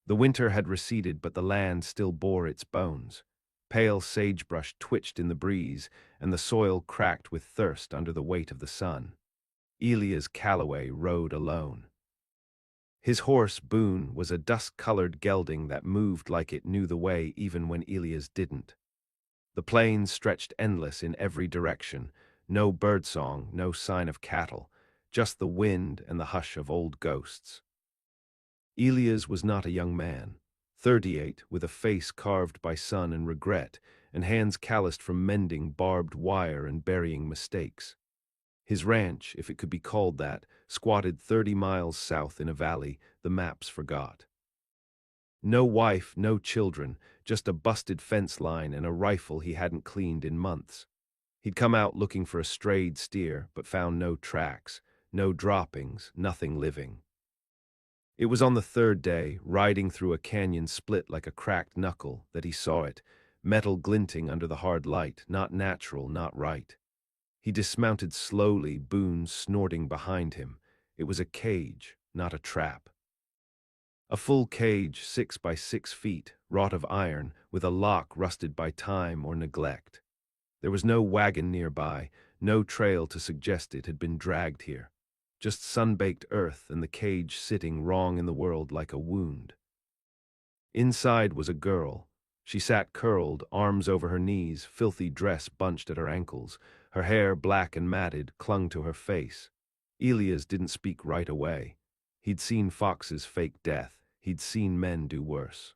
The winter had receded, but the land still bore its bones. Pale sagebrush twitched in the breeze, and the soil cracked with thirst under the weight of the sun. Elias Calloway rode alone. His horse, Boone, was a dust-colored gelding that moved like it knew the way even when Elias didn't. The plains stretched endless in every direction, no birdsong, no sign of cattle, just the wind and the hush of old ghosts. Elias was not a young man, 38, with a face carved by sun and regret, and hands calloused from mending barbed wire and burying mistakes. His ranch, if it could be called that, squatted 30 miles south in a valley the maps forgot. No wife, no children, just a busted fence line and a rifle he hadn't cleaned in months. He'd come out looking for a strayed steer, but found no tracks, no droppings, nothing living. It was on the third day, riding through a canyon split like a cracked knuckle, that he saw it, metal glinting under the hard light, not natural, not right. He dismounted slowly, Boone snorting behind him. It was a cage, not a trap. A full cage, 6 by 6 feet, wrought of iron, with a lock rusted by time or neglect. There was no wagon nearby, no trail to suggest it had been dragged here. Just sun-baked earth and the cage sitting wrong in the world like a wound. Inside was a girl. She sat curled, arms over her knees, filthy dress bunched at her ankles. Her hair, black and matted, clung to her face. Elias didn't speak right away. He'd seen foxes fake death. He'd seen men do worse.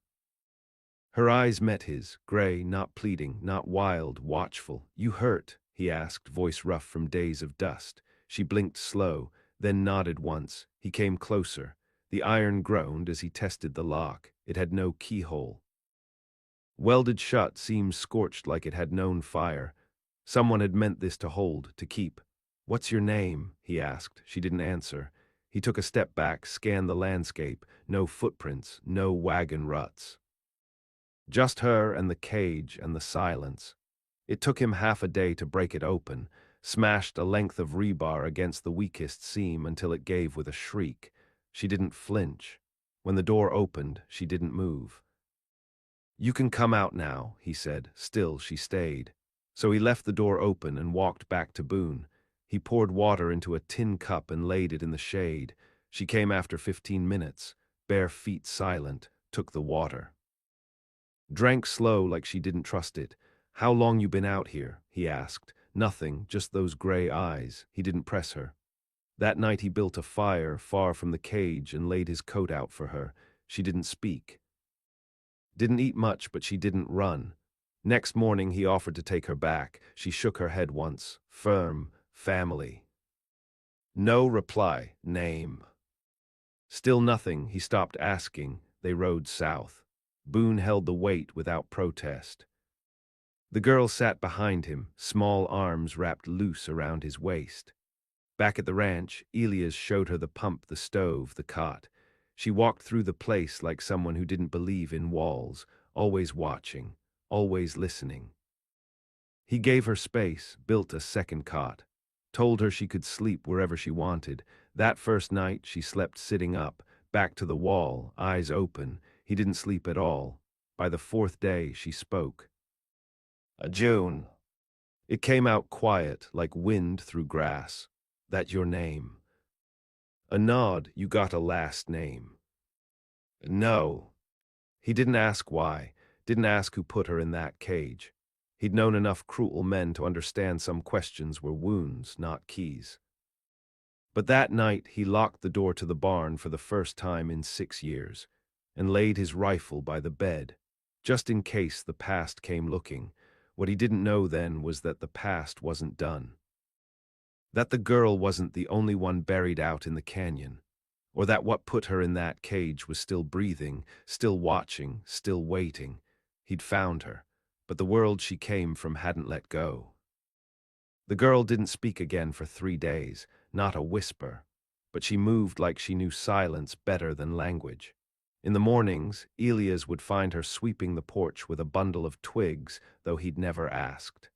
Her eyes met his, gray, not pleading, not wild, watchful. "You hurt?" he asked, voice rough from days of dust. She blinked slow, then nodded once. He came closer. The iron groaned as he tested the lock. It had no keyhole. Welded shut, seams scorched like it had known fire. Someone had meant this to hold, to keep. "What's your name?" he asked. She didn't answer. He took a step back, scanned the landscape. No footprints, no wagon ruts. Just her and the cage and the silence. It took him half a day to break it open, smashed a length of rebar against the weakest seam until it gave with a shriek. She didn't flinch. When the door opened, she didn't move. "You can come out now," he said. Still, she stayed. So he left the door open and walked back to Boone. He poured water into a tin cup and laid it in the shade. She came after 15 minutes, bare feet silent, took the water. Drank slow like she didn't trust it. "How long you been out here?" he asked. Nothing, just those gray eyes. He didn't press her. That night he built a fire far from the cage and laid his coat out for her. She didn't speak. Didn't eat much, but she didn't run. Next morning he offered to take her back. She shook her head once. Firm. Family. No reply. Name. Still nothing. He stopped asking. They rode south. Boone held the weight without protest. The girl sat behind him, small arms wrapped loose around his waist. Back at the ranch, Elias showed her the pump, the stove, the cot. She walked through the place like someone who didn't believe in walls, always watching, always listening. He gave her space, built a second cot, told her she could sleep wherever she wanted. That first night, she slept sitting up, back to the wall, eyes open. He didn't sleep at all. By the fourth day, she spoke. "June." It came out quiet, like wind through grass. "That your name?" A nod. "You got a last name?" "No." He didn't ask why, didn't ask who put her in that cage. He'd known enough cruel men to understand some questions were wounds, not keys. But that night he locked the door to the barn for the first time in 6 years, and laid his rifle by the bed, just in case the past came looking. What he didn't know then was that the past wasn't done. That the girl wasn't the only one buried out in the canyon, or that what put her in that cage was still breathing, still watching, still waiting. He'd found her, but the world she came from hadn't let go. The girl didn't speak again for 3 days, not a whisper, but she moved like she knew silence better than language. In the mornings, Elias would find her sweeping the porch with a bundle of twigs, though he'd never asked.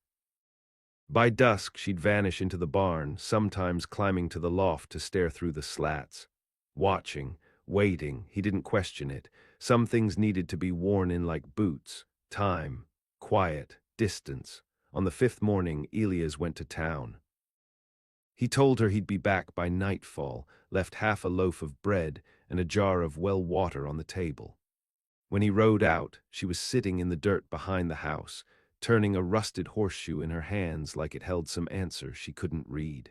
By dusk, she'd vanish into the barn, sometimes climbing to the loft to stare through the slats. Watching, waiting, he didn't question it, Some things needed to be worn in like boots: time, quiet, distance. On the fifth morning, Elias went to town. He told her he'd be back by nightfall, left half a loaf of bread and a jar of well water on the table. When he rode out, she was sitting in the dirt behind the house, turning a rusted horseshoe in her hands like it held some answer she couldn't read.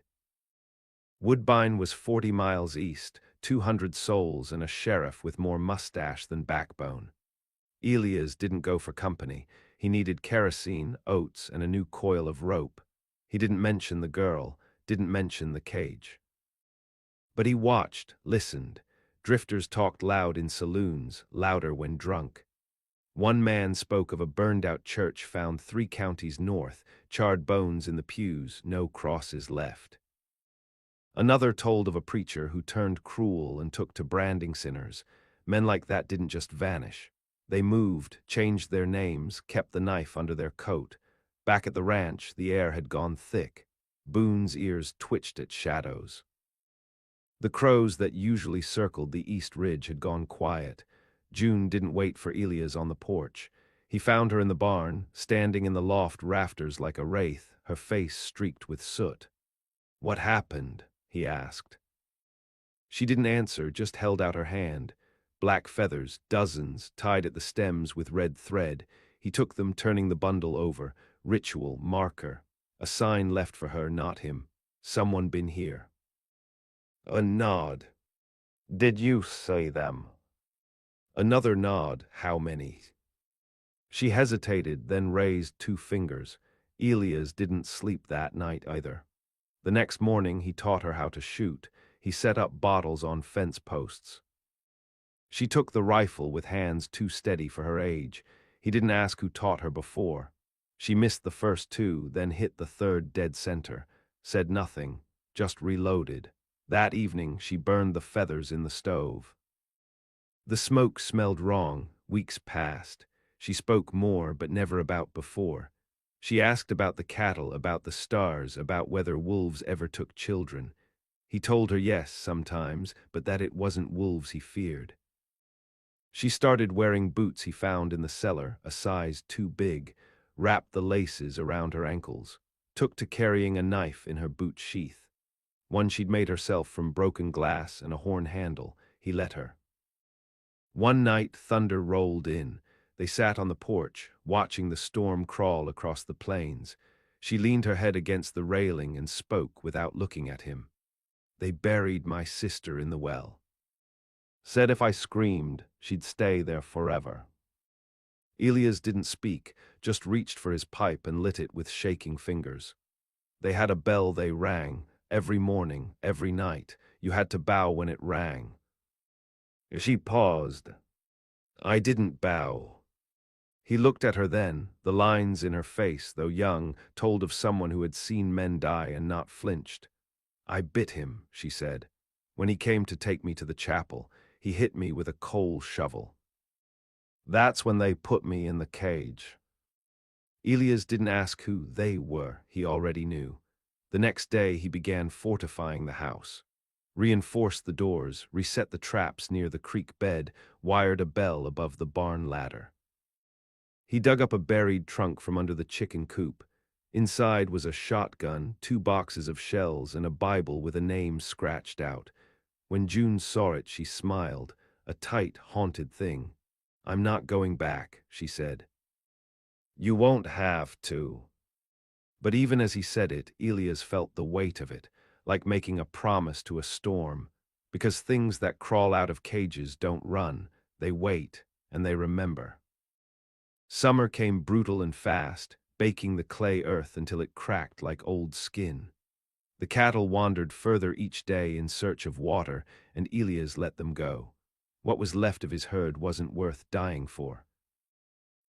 Woodbine was 40 miles east, 200 souls and a sheriff with more mustache than backbone. Elias didn't go for company. He needed kerosene, oats, and a new coil of rope. He didn't mention the girl, didn't mention the cage. But he watched, listened. Drifters talked loud in saloons, louder when drunk. One man spoke of a burned-out church found 3 counties north, charred bones in the pews, no crosses left. Another told of a preacher who turned cruel and took to branding sinners. Men like that didn't just vanish. They moved, changed their names, kept the knife under their coat. Back at the ranch, the air had gone thick. Boone's ears twitched at shadows. The crows that usually circled the east ridge had gone quiet. June didn't wait for Elias on the porch. He found her in the barn, standing in the loft rafters like a wraith, her face streaked with soot. "What happened?" he asked. She didn't answer, just held out her hand. Black feathers, dozens, tied at the stems with red thread. He took them, turning the bundle over. Ritual, marker. A sign left for her, not him. Someone been here. A nod. "Did you say them?" Another nod. "How many?" She hesitated, then raised 2 fingers. Elias didn't sleep that night either. The next morning he taught her how to shoot. He set up bottles on fence posts. She took the rifle with hands too steady for her age. He didn't ask who taught her before. She missed the first 2, then hit the third dead center. Said nothing, just reloaded. That evening she burned the feathers in the stove. The smoke smelled wrong. Weeks passed. She spoke more, but never about before. She asked about the cattle, about the stars, about whether wolves ever took children. He told her yes, sometimes, but that it wasn't wolves he feared. She started wearing boots he found in the cellar, a size too big, wrapped the laces around her ankles, took to carrying a knife in her boot sheath. One she'd made herself from broken glass and a horn handle. He let her. One night, thunder rolled in. They sat on the porch, watching the storm crawl across the plains. She leaned her head against the railing and spoke without looking at him. "They buried my sister in the well. Said if I screamed, she'd stay there forever." Elias didn't speak, just reached for his pipe and lit it with shaking fingers. They had a bell they rang, every morning, every night. You had to bow when it rang. She paused. I didn't bow. He looked at her then. The lines in her face, though young, told of someone who had seen men die and not flinched. "I bit him," she said. "When he came to take me to the chapel, he hit me with a coal shovel. That's when they put me in the cage." Elias didn't ask who they were. He already knew. The next day he began fortifying the house. Reinforced the doors, reset the traps near the creek bed, wired a bell above the barn ladder. He dug up a buried trunk from under the chicken coop. Inside was a shotgun, 2 boxes of shells, and a Bible with a name scratched out. When June saw it, she smiled, a tight, haunted thing. "I'm not going back," she said. "You won't have to." But even as he said it, Elias felt the weight of it, like making a promise to a storm, because things that crawl out of cages don't run, they wait, and they remember. Summer came brutal and fast, baking the clay earth until it cracked like old skin. The cattle wandered further each day in search of water, and Elias let them go. What was left of his herd wasn't worth dying for.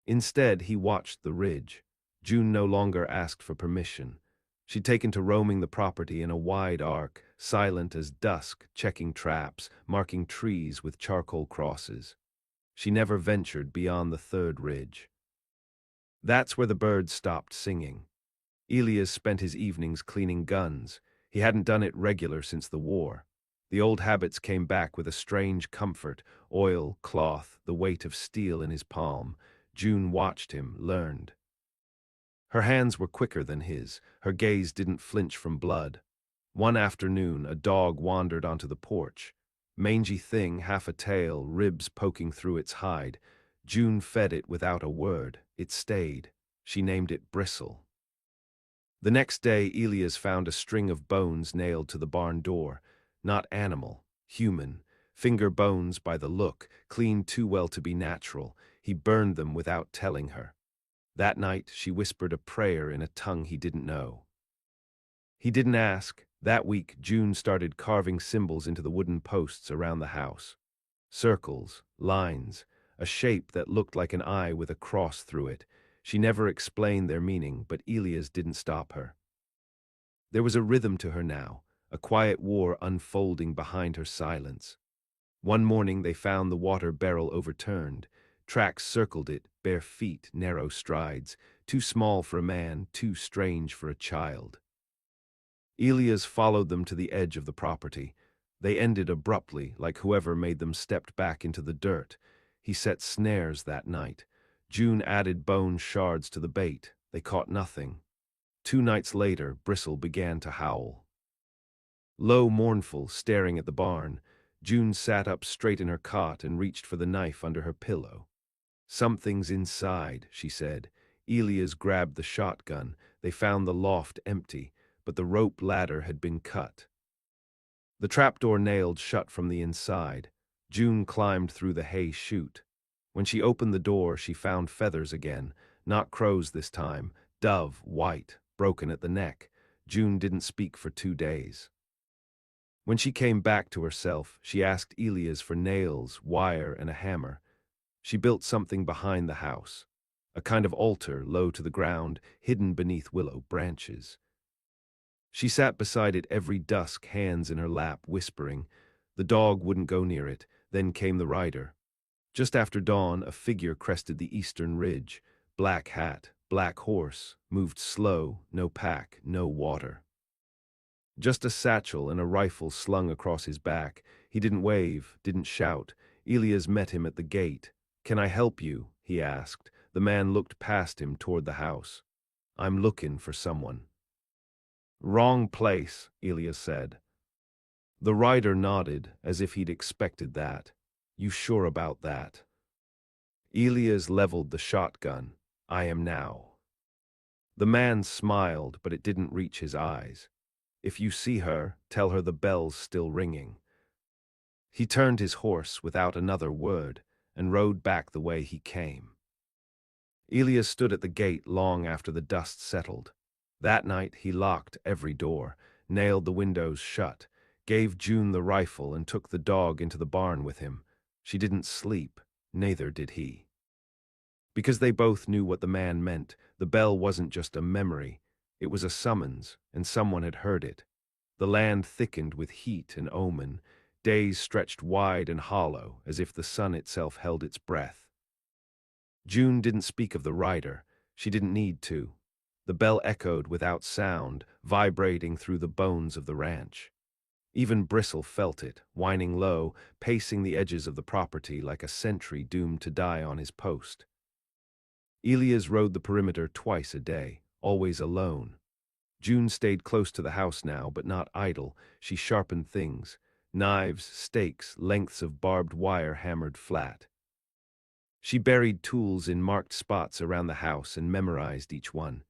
Instead, he watched the ridge. June no longer asked for permission. She'd taken to roaming the property in a wide arc, silent as dusk, checking traps, marking trees with charcoal crosses. She never ventured beyond the third ridge. That's where the birds stopped singing. Elias spent his evenings cleaning guns. He hadn't done it regular since the war. The old habits came back with a strange comfort: oil, cloth, the weight of steel in his palm. June watched him, learned. Her hands were quicker than his, her gaze didn't flinch from blood. One afternoon, a dog wandered onto the porch. Mangy thing, half a tail, ribs poking through its hide. June fed it without a word. It stayed. She named it Bristle. The next day, Elias found a string of bones nailed to the barn door. Not animal, human. Finger bones by the look, clean too well to be natural. He burned them without telling her. That night, she whispered a prayer in a tongue he didn't know. He didn't ask. That week, June started carving symbols into the wooden posts around the house. Circles, lines, a shape that looked like an eye with a cross through it. She never explained their meaning, but Elias didn't stop her. There was a rhythm to her now, a quiet war unfolding behind her silence. One morning they found the water barrel overturned. Tracks circled it, bare feet, narrow strides, too small for a man, too strange for a child. Elias followed them to the edge of the property. They ended abruptly, like whoever made them stepped back into the dirt. He set snares that night. June added bone shards to the bait. They caught nothing. 2 nights later, Bristle began to howl. Low, mournful, staring at the barn, June sat up straight in her cot and reached for the knife under her pillow. "Something's inside," she said. Elias grabbed the shotgun. They found the loft empty, but the rope ladder had been cut. The trapdoor nailed shut from the inside. June climbed through the hay chute. When she opened the door, she found feathers again, not crows this time, dove, white, broken at the neck. June didn't speak for 2 days. When she came back to herself, she asked Elias for nails, wire, and a hammer. She built something behind the house, a kind of altar low to the ground, hidden beneath willow branches. She sat beside it every dusk, hands in her lap, whispering. The dog wouldn't go near it. Then came the rider. Just after dawn, a figure crested the eastern ridge. Black hat, black horse, moved slow, no pack, no water. Just a satchel and a rifle slung across his back. He didn't wave, didn't shout. Elias met him at the gate. "Can I help you?" he asked. The man looked past him toward the house. "I'm looking for someone." "Wrong place," Elias said. The rider nodded, as if he'd expected that. "You sure about that?" Elias leveled the shotgun. "I am now." The man smiled, but it didn't reach his eyes. "If you see her, tell her the bell's still ringing." He turned his horse without another word and rode back the way he came. Elias stood at the gate long after the dust settled. That night he locked every door, nailed the windows shut, gave June the rifle and took the dog into the barn with him. She didn't sleep, neither did he. Because they both knew what the man meant. The bell wasn't just a memory, it was a summons, and someone had heard it. The land thickened with heat and omen. Days stretched wide and hollow, as if the sun itself held its breath. June didn't speak of the rider. She didn't need to. The bell echoed without sound, vibrating through the bones of the ranch. Even Bristle felt it, whining low, pacing the edges of the property like a sentry doomed to die on his post. Elias rode the perimeter twice a day, always alone. June stayed close to the house now, but not idle. She sharpened things. Knives, stakes, lengths of barbed wire hammered flat. She buried tools in marked spots around the house and memorized each one.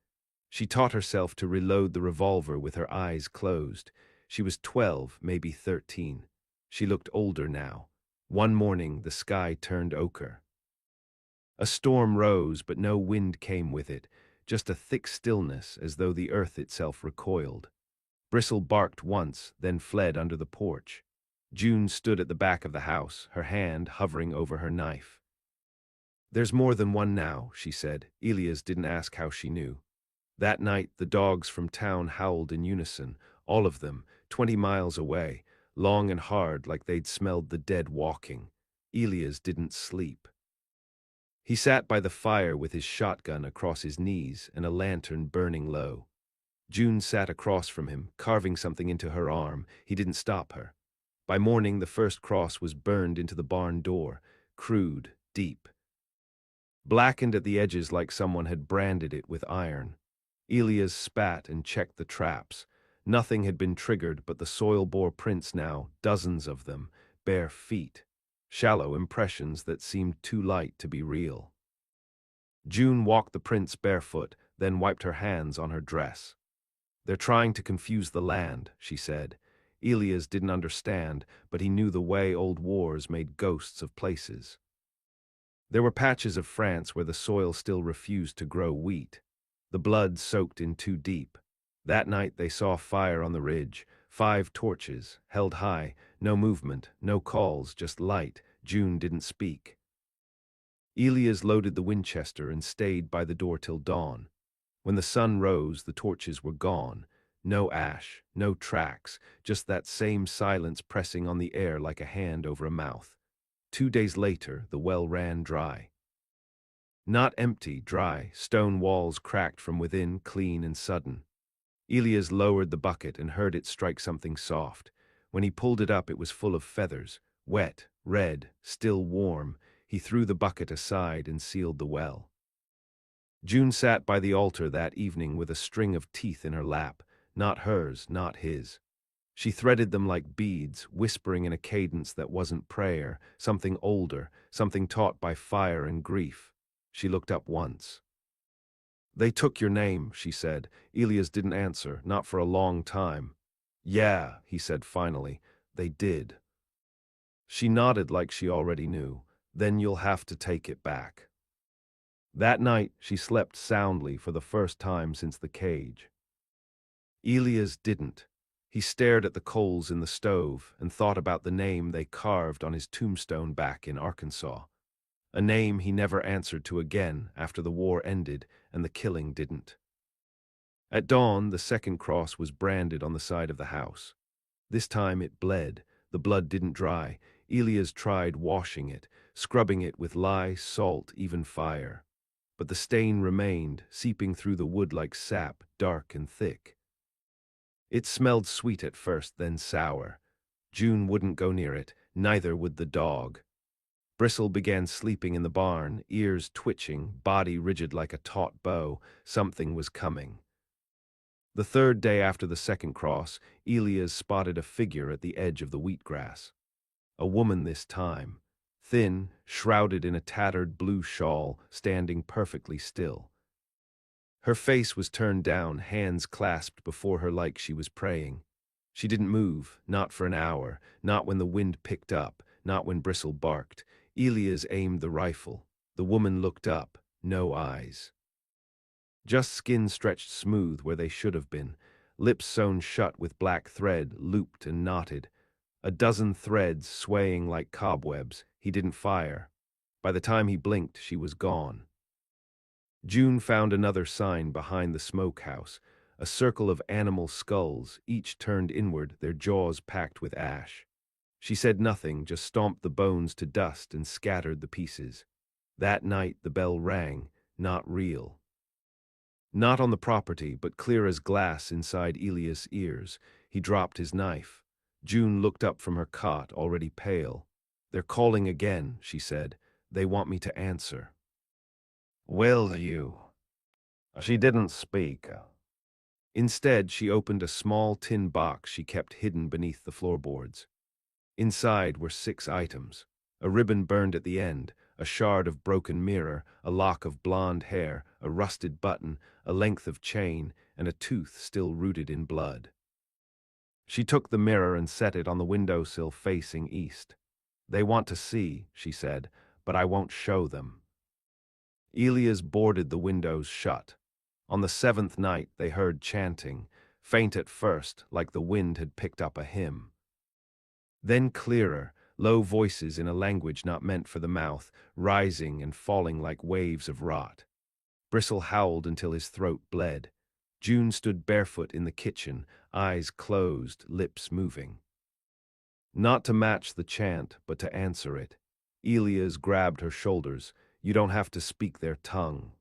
She taught herself to reload the revolver with her eyes closed. She was 12, maybe 13. She looked older now. One morning, the sky turned ochre. A storm rose, but no wind came with it, just a thick stillness as though the earth itself recoiled. Bristle barked once, then fled under the porch. June stood at the back of the house, her hand hovering over her knife. "There's more than one now," she said. Elias didn't ask how she knew. That night, the dogs from town howled in unison, all of them, 20 miles away, long and hard like they'd smelled the dead walking. Elias didn't sleep. He sat by the fire with his shotgun across his knees and a lantern burning low. June sat across from him, carving something into her arm. He didn't stop her. By morning, the first cross was burned into the barn door, crude, deep, blackened at the edges like someone had branded it with iron. Elias spat and checked the traps. Nothing had been triggered but the soil bore prints now, dozens of them, bare feet, shallow impressions that seemed too light to be real. June walked the prints barefoot, then wiped her hands on her dress. "They're trying to confuse the land," she said. Elias didn't understand, but he knew the way old wars made ghosts of places. There were patches of France where the soil still refused to grow wheat. The blood soaked in too deep. That night they saw fire on the ridge, 5 torches, held high, no movement, no calls, just light. June didn't speak. Elias loaded the Winchester and stayed by the door till dawn. When the sun rose, the torches were gone. No ash, no tracks, just that same silence pressing on the air like a hand over a mouth. 2 days later, the well ran dry. Not empty, dry, stone walls cracked from within, clean and sudden. Elias lowered the bucket and heard it strike something soft. When he pulled it up, it was full of feathers, wet, red, still warm. He threw the bucket aside and sealed the well. June sat by the altar that evening with a string of teeth in her lap, not hers, not his. She threaded them like beads, whispering in a cadence that wasn't prayer, something older, something taught by fire and grief. She looked up once. "They took your name," she said. Elias didn't answer, not for a long time. "Yeah," he said finally, "they did." She nodded like she already knew. "Then you'll have to take it back." That night, she slept soundly for the first time since the cage. Elias didn't. He stared at the coals in the stove and thought about the name they carved on his tombstone back in Arkansas. A name he never answered to again after the war ended and the killing didn't. At dawn, the second cross was branded on the side of the house. This time it bled. The blood didn't dry. Elias tried washing it, scrubbing it with lye, salt, even fire. But the stain remained, seeping through the wood like sap, dark and thick. It smelled sweet at first, then sour. June wouldn't go near it, neither would the dog. Bristle began sleeping in the barn, ears twitching, body rigid like a taut bow. Something was coming. The third day after the second cross, Elias spotted a figure at the edge of the wheatgrass. A woman this time, thin, shrouded in a tattered blue shawl, standing perfectly still. Her face was turned down, hands clasped before her like she was praying. She didn't move, not for an hour, not when the wind picked up, not when Bristle barked. Elias aimed the rifle. The woman looked up, no eyes. Just skin stretched smooth where they should have been, lips sewn shut with black thread, looped and knotted. A dozen threads swaying like cobwebs. He didn't fire. By the time he blinked, she was gone. June found another sign behind the smokehouse, a circle of animal skulls, each turned inward, their jaws packed with ash. She said nothing, just stomped the bones to dust and scattered the pieces. That night the bell rang, not real. Not on the property, but clear as glass inside Elias' ears. He dropped his knife. June looked up from her cot, already pale. "They're calling again," she said. "They want me to answer." "Will you?" She didn't speak. Instead, she opened a small tin box she kept hidden beneath the floorboards. Inside were 6 items: a ribbon burned at the end, a shard of broken mirror, a lock of blonde hair, a rusted button, a length of chain, and a tooth still rooted in blood. She took the mirror and set it on the windowsill facing east. "They want to see," she said, "but I won't show them." Elias boarded the windows shut. On the 7th night they heard chanting, faint at first, like the wind had picked up a hymn. Then clearer, low voices in a language not meant for the mouth, rising and falling like waves of rot. Bristle howled until his throat bled. June stood barefoot in the kitchen, eyes closed, lips moving. Not to match the chant, but to answer it. Elias grabbed her shoulders. "You don't have to speak their tongue."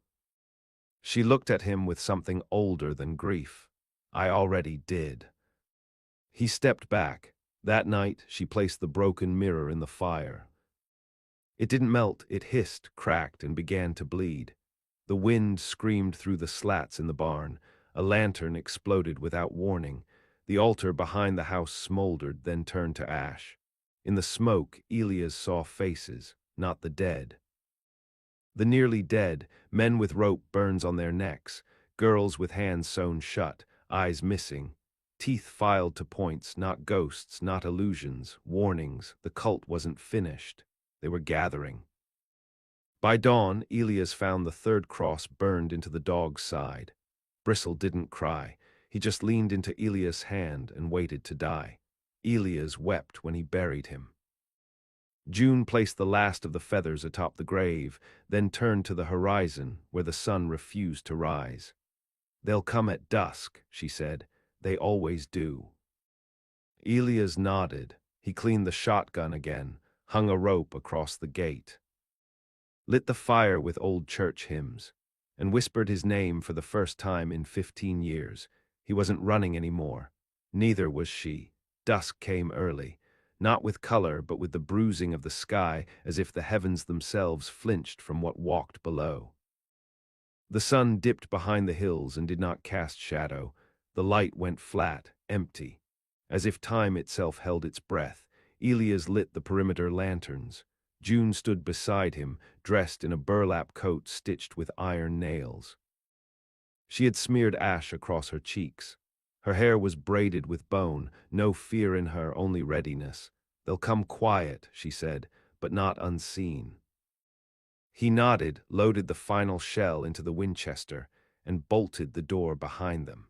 She looked at him with something older than grief. "I already did." He stepped back. That night, she placed the broken mirror in the fire. It didn't melt, it hissed, cracked, and began to bleed. The wind screamed through the slats in the barn. A lantern exploded without warning. The altar behind the house smoldered, then turned to ash. In the smoke, Elias saw faces, not the dead. The nearly dead, men with rope burns on their necks, girls with hands sewn shut, eyes missing, teeth filed to points, not ghosts, not illusions, warnings. The cult wasn't finished. They were gathering. By dawn, Elias found the third cross burned into the dog's side. Bristle didn't cry. He just leaned into Elias' hand and waited to die. Elias wept when he buried him. June placed the last of the feathers atop the grave, then turned to the horizon where the sun refused to rise. "They'll come at dusk," she said. "They always do." Elias nodded. He cleaned the shotgun again, hung a rope across the gate, lit the fire with old church hymns, and whispered his name for the first time in 15 years. He wasn't running anymore. Neither was she. Dusk came early, not with color but with the bruising of the sky, as if the heavens themselves flinched from what walked below. The sun dipped behind the hills and did not cast shadow. The light went flat, empty. As if time itself held its breath, Elias lit the perimeter lanterns. June stood beside him, dressed in a burlap coat stitched with iron nails. She had smeared ash across her cheeks. Her hair was braided with bone, no fear in her, only readiness. "They'll come quiet," she said, "but not unseen." He nodded, loaded the final shell into the Winchester, and bolted the door behind them.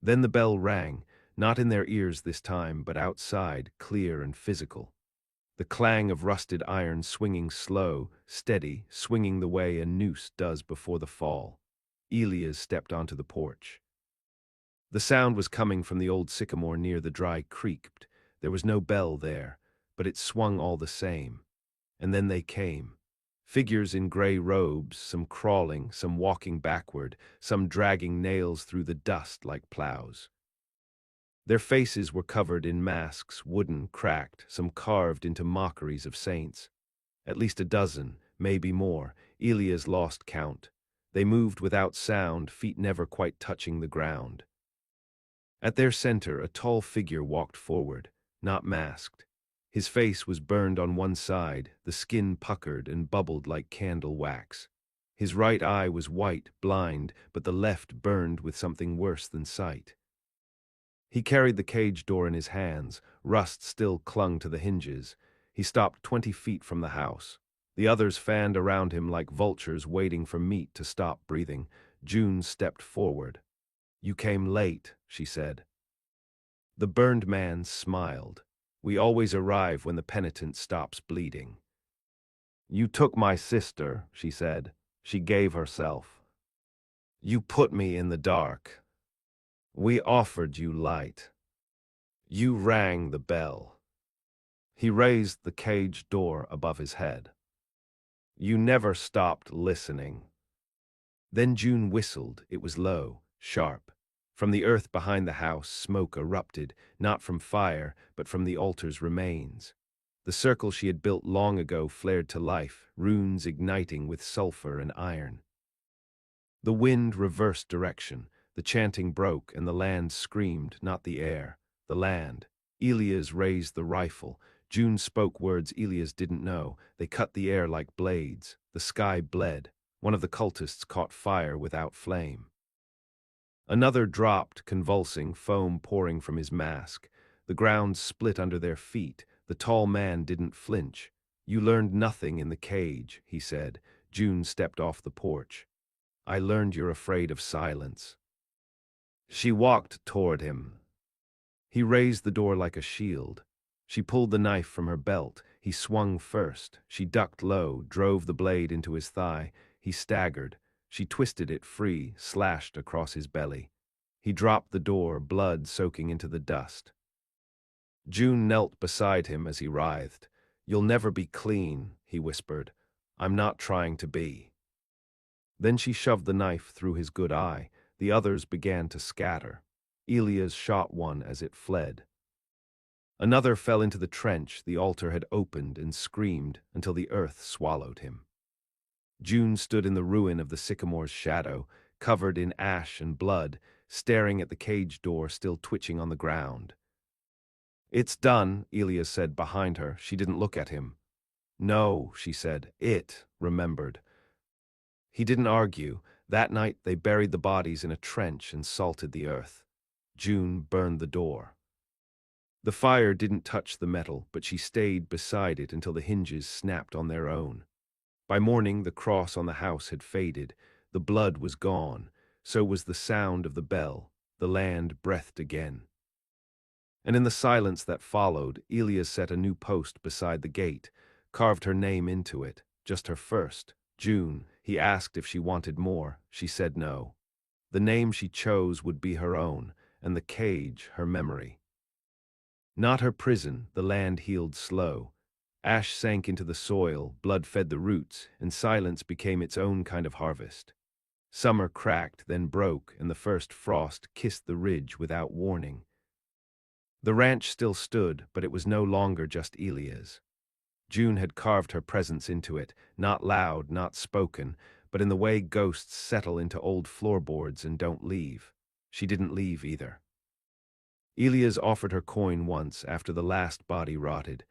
Then the bell rang, not in their ears this time, but outside, clear and physical. The clang of rusted iron swinging slow, steady, swinging the way a noose does before the fall. Elias stepped onto the porch. The sound was coming from the old sycamore near the dry creek. There was no bell there, but it swung all the same. And then they came. Figures in gray robes, some crawling, some walking backward, some dragging nails through the dust like plows. Their faces were covered in masks, wooden, cracked, some carved into mockeries of saints. At least a dozen, maybe more. Elias lost count. They moved without sound, feet never quite touching the ground. At their center, a tall figure walked forward, not masked. His face was burned on one side, the skin puckered and bubbled like candle wax. His right eye was white, blind, but the left burned with something worse than sight. He carried the cage door in his hands. Rust still clung to the hinges. He stopped 20 feet from the house. The others fanned around him like vultures waiting for meat to stop breathing. June stepped forward. "You came late," she said. The burned man smiled. "We always arrive when the penitent stops bleeding." "You took my sister," she said. "She gave herself. You put me in the dark. We offered you light. You rang the bell." He raised the cage door above his head. "You never stopped listening." Then June whistled. It was low, sharp. From the earth behind the house, smoke erupted, not from fire, but from the altar's remains. The circle she had built long ago flared to life, runes igniting with sulfur and iron. The wind reversed direction. The chanting broke, and the land screamed, not the air. The land. Elias raised the rifle. June spoke words Elias didn't know. They cut the air like blades. The sky bled. One of the cultists caught fire without flame. Another dropped, convulsing, foam pouring from his mask. The ground split under their feet. The tall man didn't flinch. "You learned nothing in the cage," he said. June stepped off the porch. "I learned you're afraid of silence." She walked toward him. He raised the door like a shield. She pulled the knife from her belt. He swung first. She ducked low, drove the blade into his thigh. He staggered. She twisted it free, slashed across his belly. He dropped the door, blood soaking into the dust. June knelt beside him as he writhed. "You'll never be clean," he whispered. "I'm not trying to be." Then she shoved the knife through his good eye. The others began to scatter. Elias shot one as it fled. Another fell into the trench the altar had opened and screamed until the earth swallowed him. June stood in the ruin of the sycamore's shadow, covered in ash and blood, staring at the cage door still twitching on the ground. "It's done," Elia said behind her. She didn't look at him. "No," she said. It remembered. He didn't argue. That night they buried the bodies in a trench and salted the earth. June burned the door. The fire didn't touch the metal, but she stayed beside it until the hinges snapped on their own. By morning, the cross on the house had faded. The blood was gone. So was the sound of the bell. The land breathed again. And in the silence that followed, Elia set a new post beside the gate, carved her name into it, just her first, June. He asked if she wanted more. She said no. The name she chose would be her own, and the cage her memory. Not her prison. The land healed slow. Ash sank into the soil, blood fed the roots, and silence became its own kind of harvest. Summer cracked, then broke, and the first frost kissed the ridge without warning. The ranch still stood, but it was no longer just Elia's. June had carved her presence into it, not loud, not spoken, but in the way ghosts settle into old floorboards and don't leave. She didn't leave either. Elias offered her coin once after the last body rotted.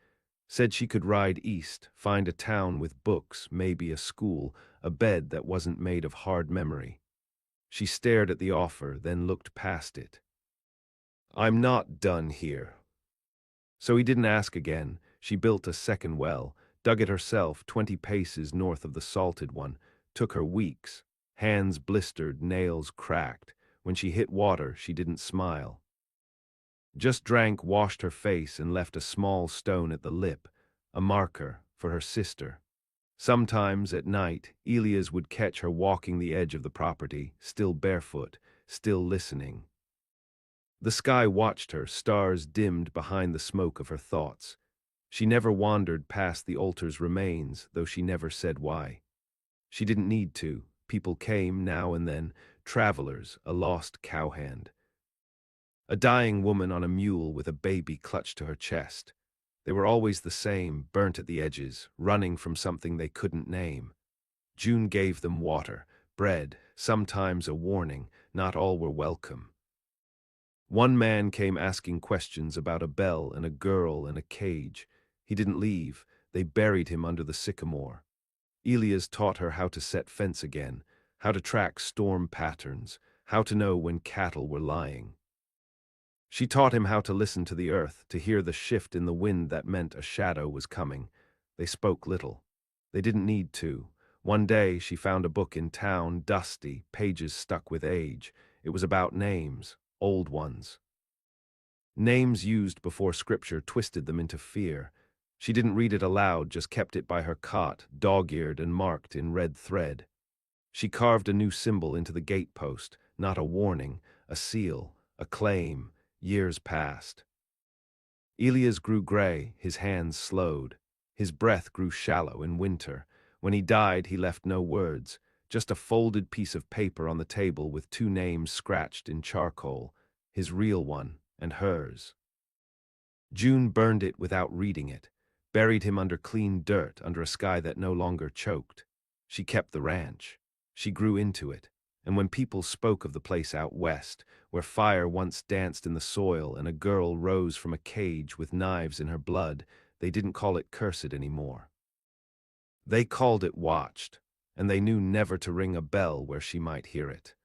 Said she could ride east, find a town with books, maybe a school, a bed that wasn't made of hard memory. She stared at the offer, then looked past it. "I'm not done here." So he didn't ask again. She built a second well, dug it herself 20 paces north of the salted one. Took her weeks. Hands blistered, nails cracked. When she hit water, she didn't smile. Just drank, washed her face, and left a small stone at the lip, a marker for her sister. Sometimes at night, Elias would catch her walking the edge of the property, still barefoot, still listening. The sky watched her, stars dimmed behind the smoke of her thoughts. She never wandered past the altar's remains, though she never said why. She didn't need to. People came now and then, travelers, a lost cowhand. A dying woman on a mule with a baby clutched to her chest. They were always the same, burnt at the edges, running from something they couldn't name. June gave them water, bread, sometimes a warning. Not all were welcome. One man came asking questions about a bell and a girl and a cage. He didn't leave. They buried him under the sycamore. Elias taught her how to set fence again, how to track storm patterns, how to know when cattle were lying. She taught him how to listen to the earth, to hear the shift in the wind that meant a shadow was coming. They spoke little. They didn't need to. One day she found a book in town, dusty, pages stuck with age. It was about names, old ones. Names used before scripture twisted them into fear. She didn't read it aloud, just kept it by her cot, dog-eared and marked in red thread. She carved a new symbol into the gatepost, not a warning, a seal, a claim. Years passed. Elias grew gray, his hands slowed. His breath grew shallow in winter. When he died, he left no words, just a folded piece of paper on the table with 2 names scratched in charcoal, his real one and hers. June burned it without reading it, buried him under clean dirt, under a sky that no longer choked. She kept the ranch. She grew into it. And when people spoke of the place out west, where fire once danced in the soil and a girl rose from a cage with knives in her blood, they didn't call it cursed anymore. They called it watched, and they knew never to ring a bell where she might hear it.